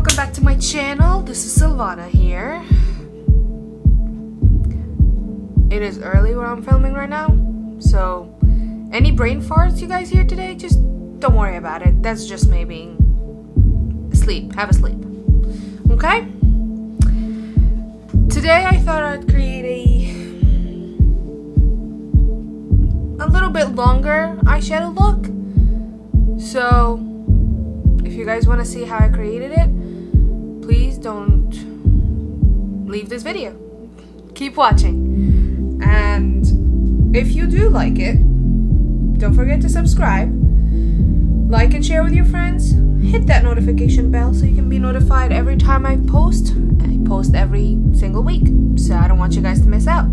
welcome back to my channel. This is Silvana here. It is early when I'm filming right now, so any brain farts you guys hear today, just don't worry about it. That's just me being asleep. Have a sleep. Okay? Today I thought I'd create a little bit longer eyeshadow look. So if you guys want to see how I created it, please don't leave this video. Keep watching. And if you do like it, don't forget to subscribe, like and share with your friends, hit that notification bell so you can be notified every time I post. I post every single week, so I don't want you guys to miss out.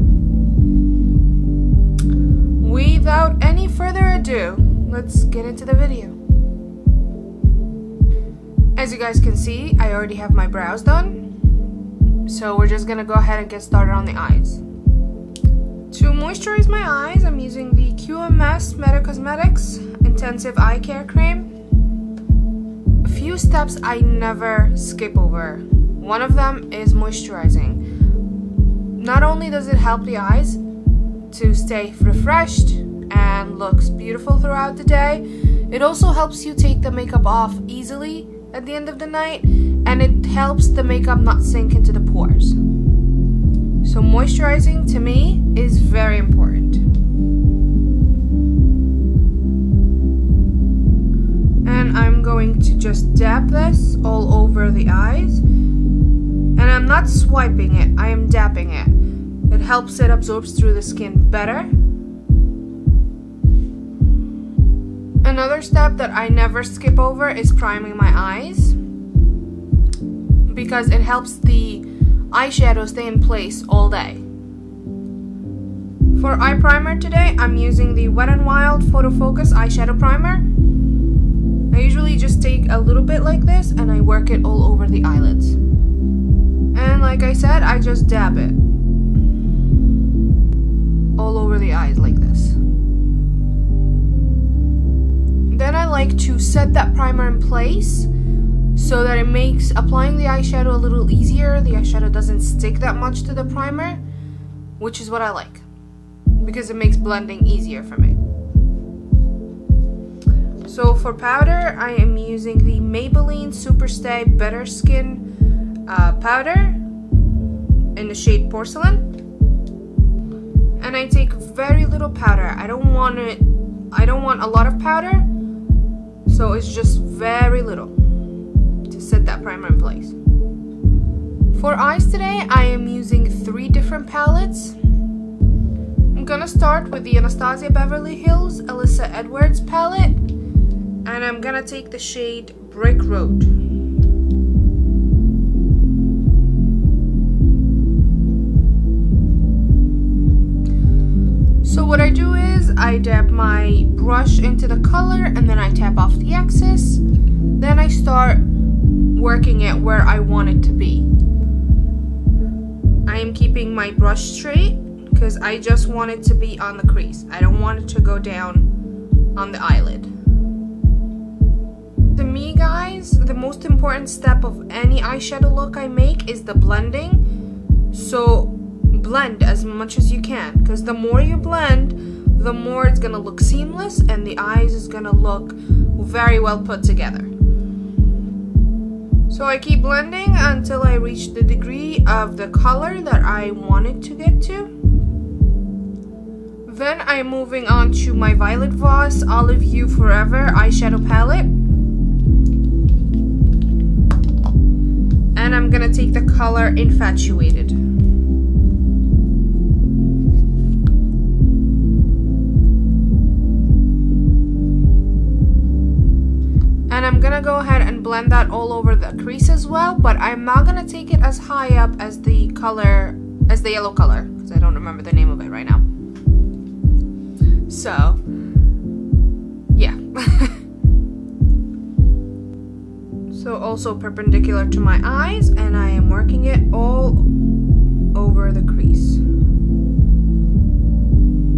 Without any further ado, let's get into the video. As you guys can see, I already have my brows done, so we're just gonna go ahead and get started on the eyes. To moisturize my eyes, I'm using the QMS Medicosmetics Intensive Eye Care Cream. A few steps I never skip over. One of them is moisturizing. Not only does it help the eyes to stay refreshed and looks beautiful throughout the day, it also helps you take the makeup off easily at the end of the night, and it helps the makeup not sink into the pores. So moisturizing to me is very important. And I'm going to just dab this all over the eyes. And I'm not swiping it, I am dabbing it. It helps it absorb through the skin better. Another step that I never skip over is priming my eyes, because it helps the eyeshadow stay in place all day. For eye primer today, I'm using the Wet n Wild Photofocus Eyeshadow Primer. I usually just take a little bit like this and I work it all over the eyelids. And like I said, I just dab it all over the eyes like this. Then I like to set that primer in place so that it makes applying the eyeshadow a little easier. The eyeshadow doesn't stick that much to the primer, which is what I like, because it makes blending easier for me. So for powder, I am using the Maybelline Superstay Better Skin powder in the shade Porcelain. And I take very little powder. I don't want a lot of powder, so it's just very little to set that primer in place. For eyes today, I am using 3 different palettes. I'm gonna start with the Anastasia Beverly Hills Alyssa Edwards palette, and I'm gonna take the shade Brick Road. So what I do is I dab my brush into the color and then I tap off the excess. Then I start working it where I want it to be. I am keeping my brush straight because I just want it to be on the crease. I don't want it to go down on the eyelid. To me, guys, the most important step of any eyeshadow look I make is the blending. So blend as much as you can, because the more you blend, the more it's gonna look seamless and the eyes is gonna look very well put together. So I keep blending until I reach the degree of the color that I want it to get to. Then I'm moving on to my Violet Voss Olive You Forever eyeshadow palette. And I'm gonna take the color Infatuated. And I'm gonna go ahead and blend that all over the crease as well, but I'm not gonna take it as high up as the yellow color, because I don't remember the name of it right now. So, yeah. So also perpendicular to my eyes, and I am working it all over the crease.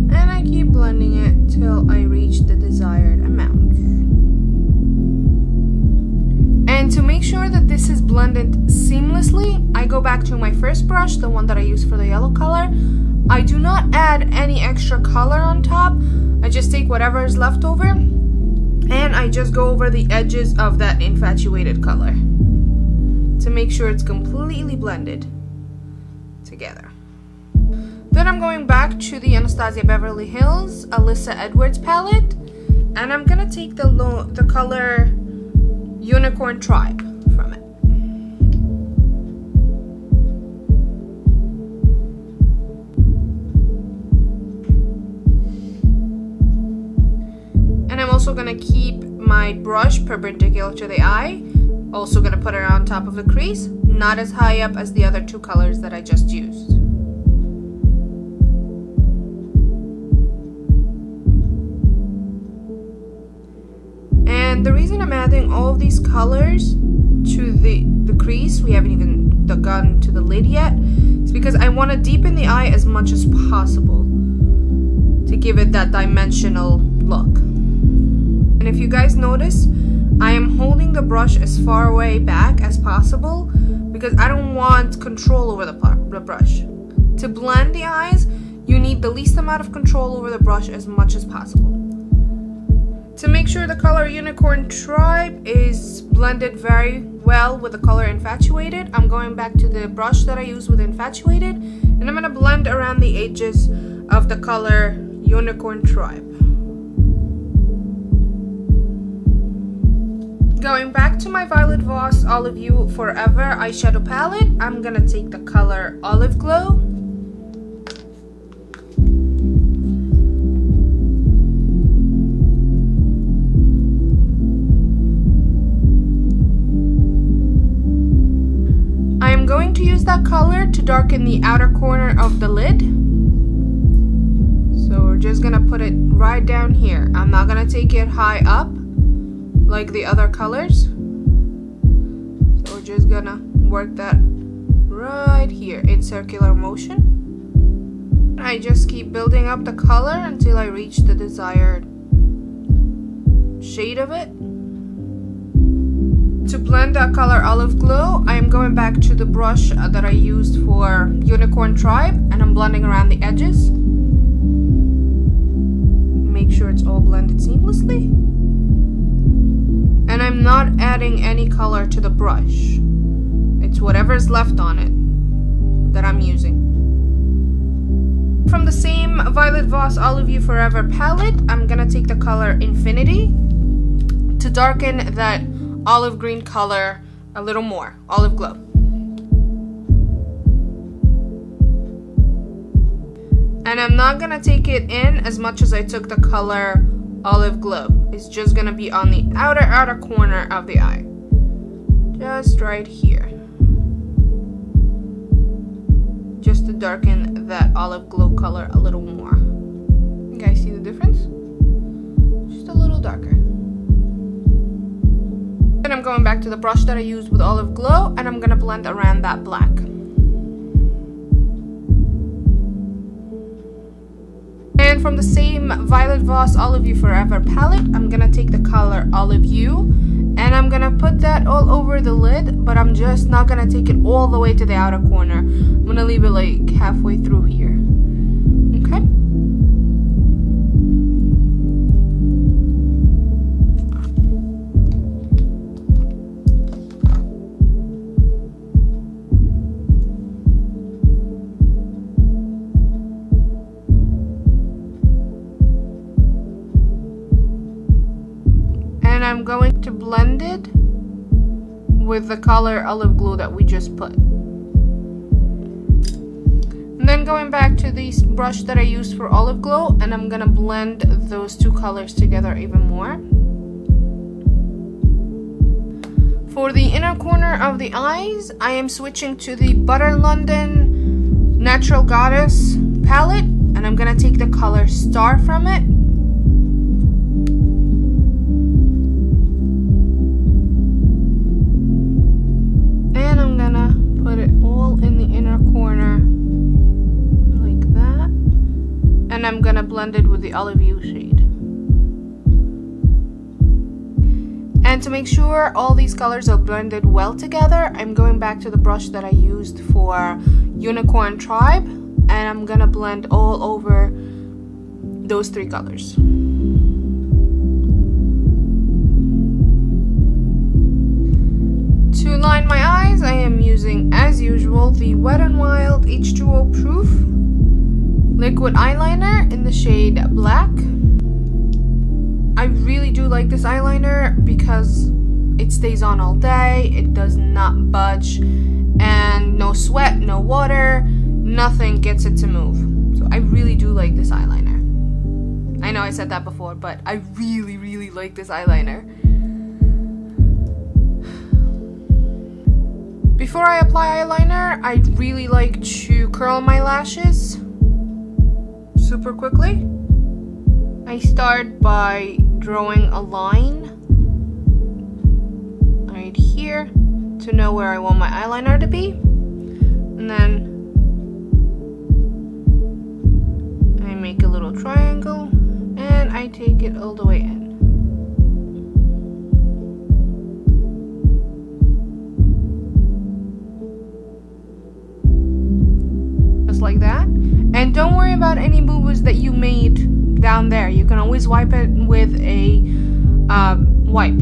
And I keep blending it till I reach the desired amount. And And to make sure that this is blended seamlessly, I go back to my first brush, the one that I used for the yellow color. I do not add any extra color on top. I just take whatever is left over and I just go over the edges of that Infatuated color to make sure it's completely blended together. Then I'm going back to the Anastasia Beverly Hills Alyssa Edwards palette, and I'm gonna take the color Unicorn Tribe from it. And I'm also gonna keep my brush perpendicular to the eye. Also gonna put it on top of the crease, not as high up as the other two colors that I just used. And the reason I'm adding all of these colors to the crease, we haven't even gotten to the lid yet, is because I want to deepen the eye as much as possible to give it that dimensional look. And if you guys notice, I am holding the brush as far away back as possible because I don't want control over the brush. To blend the eyes, you need the least amount of control over the brush as much as possible. To make sure the color Unicorn Tribe is blended very well with the color Infatuated, I'm going back to the brush that I used with Infatuated, and I'm going to blend around the edges of the color Unicorn Tribe. Going back to my Violet Voss Olive You Forever eyeshadow palette, I'm going to take the color Olive Glow. I'm going to use that color to darken the outer corner of the lid. So we're just gonna put it right down here. I'm not gonna take it high up like the other colors. So we're just gonna work that right here in circular motion. I just keep building up the color until I reach the desired shade of it. To blend that color Olive Glow, I am going back to the brush that I used for Unicorn Tribe, and I'm blending around the edges. Make sure it's all blended seamlessly. And I'm not adding any color to the brush. It's whatever's left on it that I'm using. From the same Violet Voss Olive You Forever palette, I'm gonna take the color Infinity to darken that olive green color a little more, Olive Glow. And I'm not gonna take it in as much as I took the color Olive Glow. It's just gonna be on the outer corner of the eye. Just right here. Just to darken that Olive Glow color a little more. You guys see the difference? Just a little darker. Then I'm going back to the brush that I used with Olive Glow, and I'm gonna blend around that black. And from the same Violet Voss Olive You Forever palette, I'm gonna take the color Olive You, and I'm gonna put that all over the lid, but I'm just not gonna take it all the way to the outer corner. I'm gonna leave it like halfway through here. Okay? I'm going to blend it with the color Olive Glow that we just put. And then going back to this brush that I used for Olive Glow, and I'm gonna blend those two colors together even more. For the inner corner of the eyes, I am switching to the Butter London Natural Goddess palette, and I'm gonna take the color Star from it. Put it all in the inner corner like that, and I'm gonna blend it with the Olive You shade. And to make sure all these colors are blended well together, I'm going back to the brush that I used for Unicorn Tribe, and I'm gonna blend all over those three colors. To line my eyes, I am using, as usual, the Wet n Wild H2O Proof liquid eyeliner in the shade Black. I really do like this eyeliner because it stays on all day, it does not budge, and no sweat, no water, nothing gets it to move. So I really do like this eyeliner. I know I said that before, but I really, really like this eyeliner. Before I apply eyeliner, I really like to curl my lashes super quickly. I start by drawing a line right here to know where I want my eyeliner to be, and then I make a little triangle and I take it all the way in. Just like that. And don't worry about any boo-boos that you made down there. You can always wipe it with a wipe.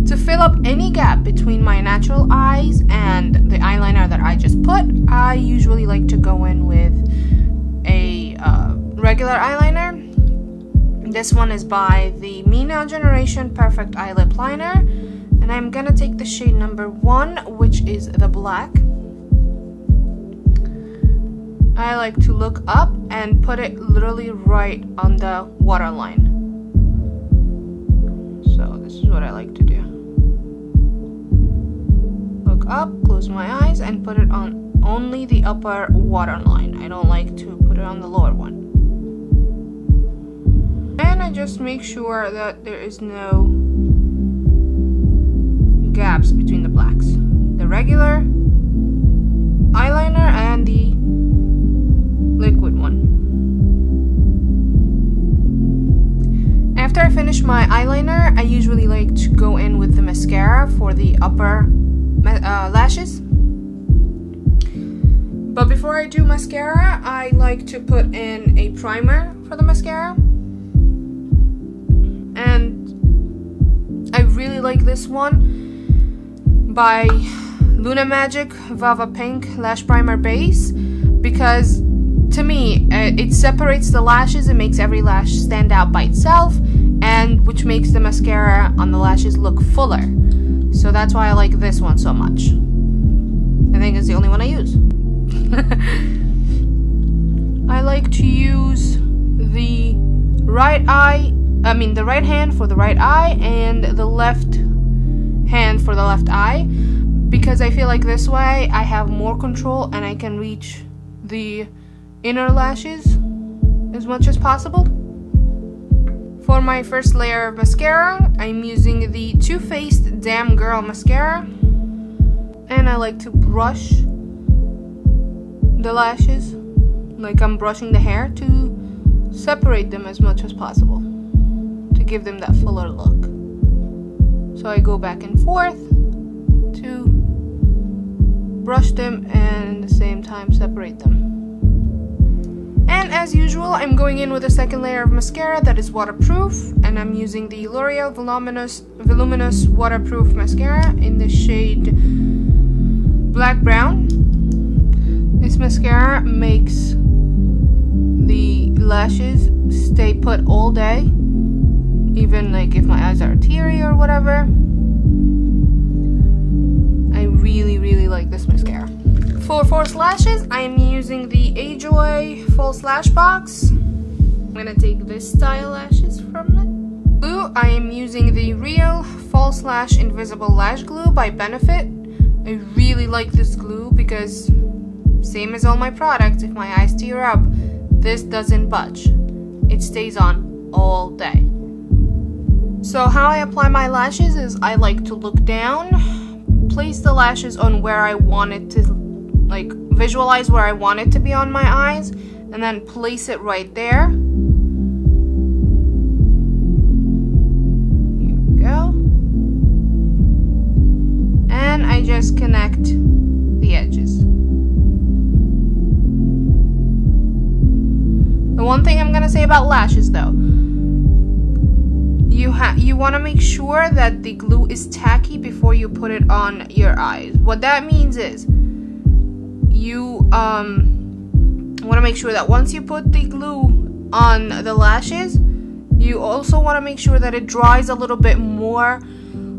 To fill up any gap between my natural eyes and the eyeliner that I just put, I usually like to go in with a regular eyeliner. This one is by the Me Now Generation Perfect Eye Lip Liner, and I'm gonna take the shade number 1, which is the black. I like to look up and put it literally right on the waterline. So this is what I like to do. Look up, close my eyes, and put it on only the upper waterline. I don't like to put it on the lower one. And I just make sure that there is no gaps between the blacks. The regular eyeliner and the liquid one. After I finish my eyeliner, I usually like to go in with the mascara for the upper lashes. But before I do mascara, I like to put in a primer for the mascara. And I really like this one by Luna Magic Vava Pink Lash Primer Base, because to me, it separates the lashes, it makes every lash stand out by itself, and which makes the mascara on the lashes look fuller. So that's why I like this one so much. I think it's the only one I use. I like to use the right hand for the right eye and the left hand for the left eye, because I feel like this way I have more control and I can reach the inner lashes as much as possible. For my first layer of mascara, I'm using the Too Faced Damn Girl Mascara, and I like to brush the lashes like I'm brushing the hair to separate them as much as possible to give them that fuller look. So I go back and forth to brush them and at the same time separate them. And as usual, I'm going in with a second layer of mascara that is waterproof, and I'm using the L'Oreal Voluminous Waterproof Mascara in the shade Black Brown. This mascara makes the lashes stay put all day, even like if my eyes are teary or whatever. I really, really like this mascara. For false lashes, I am using the Ajoy false lash box. I'm gonna take this style lashes from it. Glue, I am using the Real False Lash Invisible Lash Glue by Benefit. I really like this glue because, same as all my products, if my eyes tear up, this doesn't budge. It stays on all day. So how I apply my lashes is I like to look down, place the lashes on where I want it to, like visualize where I want it to be on my eyes, and then place it right there. one thing I'm gonna say about lashes though, you want to make sure that the glue is tacky before you put it on your eyes. What that means is you want to make sure that once you put the glue on the lashes, you also want to make sure that it dries a little bit more.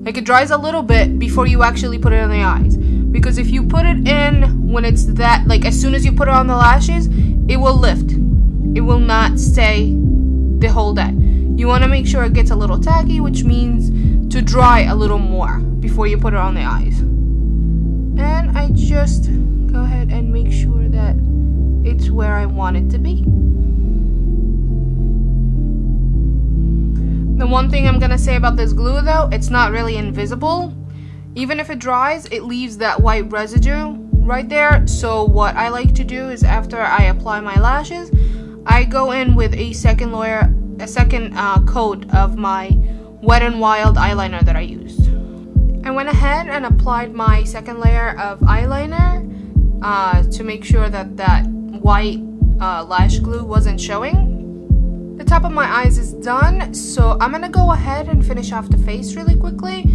Like, it dries a little bit before you actually put it on the eyes. Because if you put it in when it's that, like, as soon as you put it on the lashes, it will lift. It will not stay the whole day. You want to make sure it gets a little tacky, which means to dry a little more before you put it on the eyes. And I just go ahead and make sure that it's where I want it to be. The one thing I'm gonna say about this glue though, it's not really invisible. Even if it dries, it leaves that white residue right there. So what I like to do is, after I apply my lashes, I go in with a second coat of my Wet n Wild eyeliner that I used. I went ahead and applied my second layer of eyeliner to make sure that that white lash glue wasn't showing. The top of my eyes is done, so I'm gonna go ahead and finish off the face really quickly.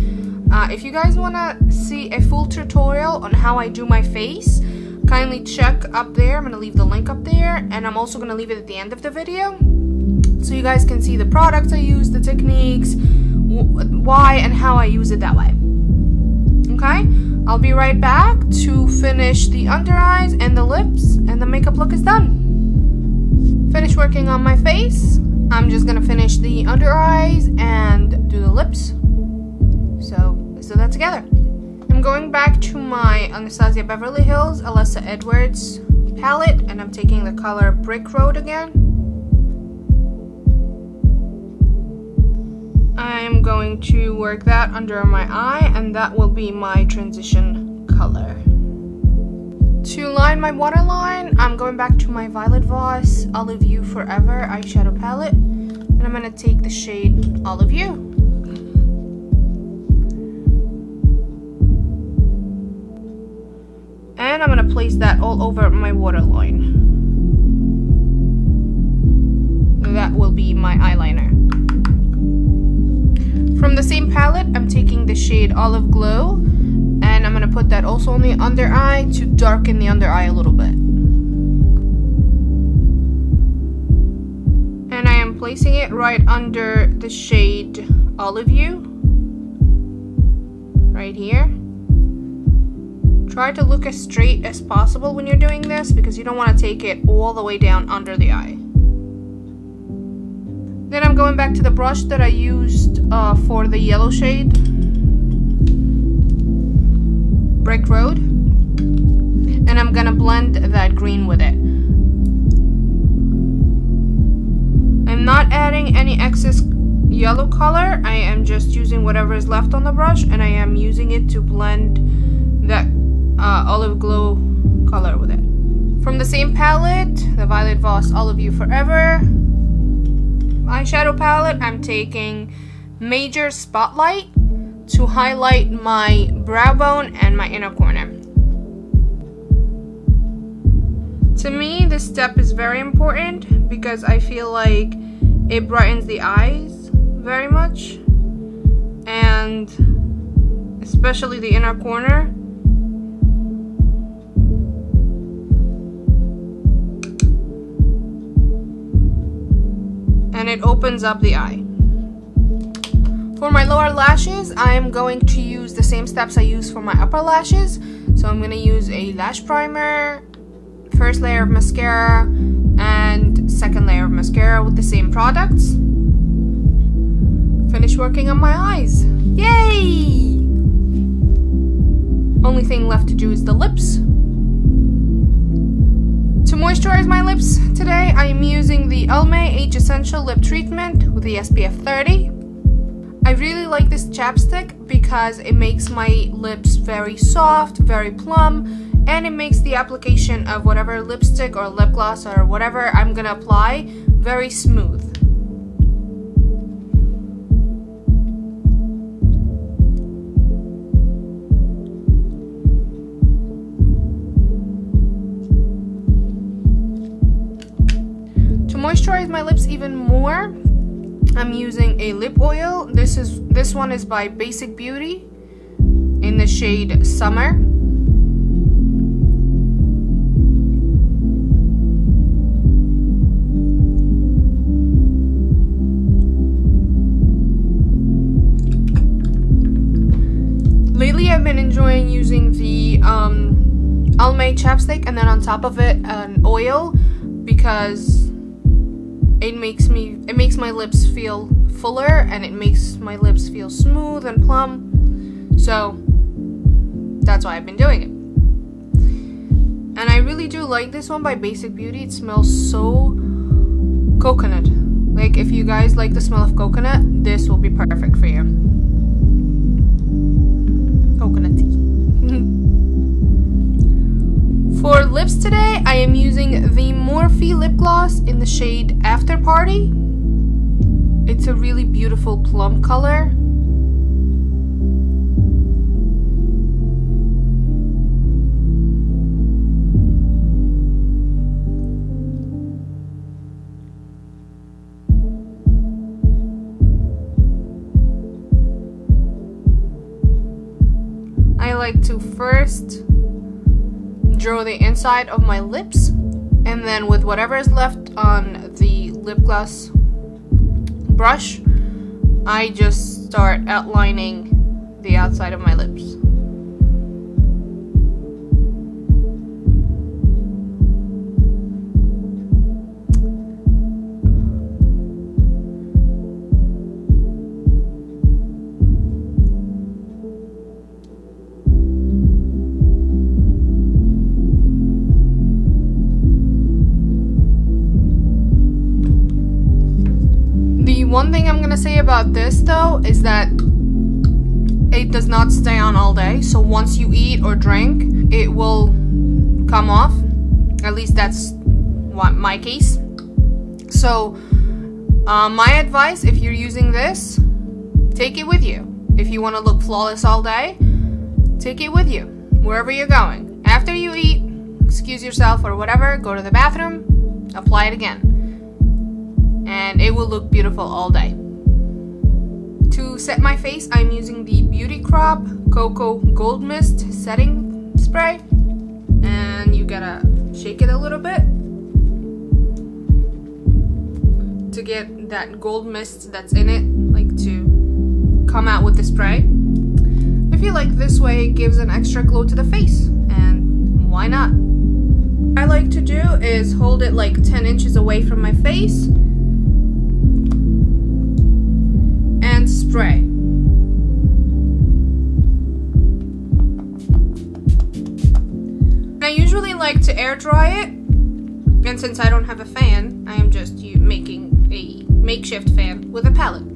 If you guys wanna see a full tutorial on how I do my face, kindly check up there. I'm gonna leave the link up there, and I'm also gonna leave it at the end of the video, so you guys can see the products I use, the techniques, why and how I use it that way. Okay, I'll be right back to finish the under eyes and the lips, and the makeup look is done. Finished working on my face. I'm just gonna finish the under eyes and do the lips. So let's do that together. I'm going back to my Anastasia Beverly Hills Alyssa Edwards palette, and I'm taking the color Brick Road again. I'm going to work that under my eye, and that will be my transition color. To line my waterline, I'm going back to my Violet Voss Olive You Forever eyeshadow palette, and I'm going to take the shade Olive You. And I'm going to place that all over my waterline. That will be my eyeliner. From the same palette, I'm taking the shade Olive Glow, and I'm going to put that also on the under eye to darken the under eye a little bit. And I am placing it right under the shade Olive You, right here. Try to look as straight as possible when you're doing this, because you don't want to take it all the way down under the eye. Then I'm going back to the brush that I used for the yellow shade, Brick Road, and I'm gonna blend that green with it. I'm not adding any excess yellow color. I am just using whatever is left on the brush, and I am using it to blend that Olive Glow color with it. From the same palette, the Violet Voss Olive You Forever eyeshadow palette, I'm taking Major Spotlight to highlight my brow bone and my inner corner. To me, this step is very important because I feel like it brightens the eyes very much, and especially the inner corner. And it opens up the eye. For my lower lashes, I am going to use the same steps I use for my upper lashes. So I'm going to use a lash primer, first layer of mascara, and second layer of mascara with the same products. Finish working on my eyes. Yay! Only thing left to do is the lips. To moisturize my lips today, I am using the Almay Age Essential Lip Treatment with the SPF 30. I really like this chapstick because it makes my lips very soft, very plum, and it makes the application of whatever lipstick or lip gloss or whatever I'm gonna apply very smooth. To moisturize my lips even more, I'm using a lip oil. This one is by Basic Beauty in the shade Summer. Lately I've been enjoying using the Almay chapstick and then on top of it an oil, because it makes my lips feel fuller and it makes my lips feel smooth and plum. So that's why I've been doing it. And I really do like this one by Basic Beauty. It smells so coconut. Like, if you guys like the smell of coconut, this will be perfect for you. Coconutty. For lips today, I am using the Morphe Lip Gloss in the shade After Party. It's a really beautiful plum color. I like to first draw the inside of my lips, and then with whatever is left on the lip gloss brush, I just start outlining the outside of my lips. One thing I'm gonna say about this though is that it does not stay on all day. So once you eat or drink, it will come off. At least that's my case. So my advice, if you're using this, take it with you. If you want to look flawless all day, take it with you wherever you're going. After you eat, excuse yourself or whatever, go to the bathroom, apply it again. And it will look beautiful all day. To set my face, I'm using the Beauty Crop Cocoa Gold Mist Setting Spray. And you gotta shake it a little bit to get that gold mist that's in it, like, to come out with the spray. I feel like this way it gives an extra glow to the face, and why not? What I like to do is hold it like 10 inches away from my face and spray. I usually like to air dry it, and since I don't have a fan, I am just making a makeshift fan with a palette.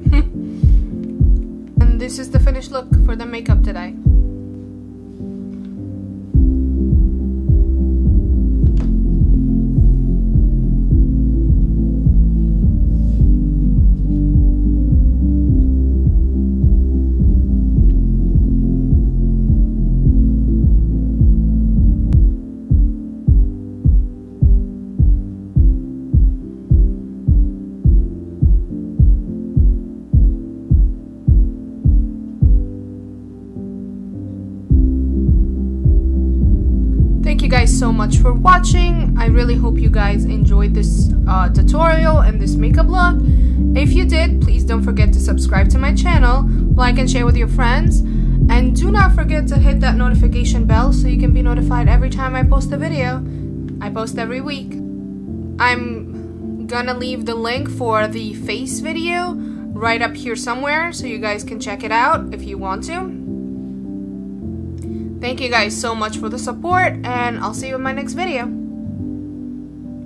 And this is the finished look for the makeup today. Thank you guys so much for watching. I really hope you guys enjoyed this tutorial and this makeup look. If you did, please don't forget to subscribe to my channel, like and share with your friends, and do not forget to hit that notification bell so you can be notified every time I post a video. I post every week. I'm gonna leave the link for the face video right up here somewhere so you guys can check it out if you want to. Thank you guys so much for the support, and I'll see you in my next video.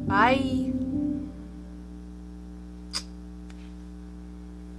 Bye.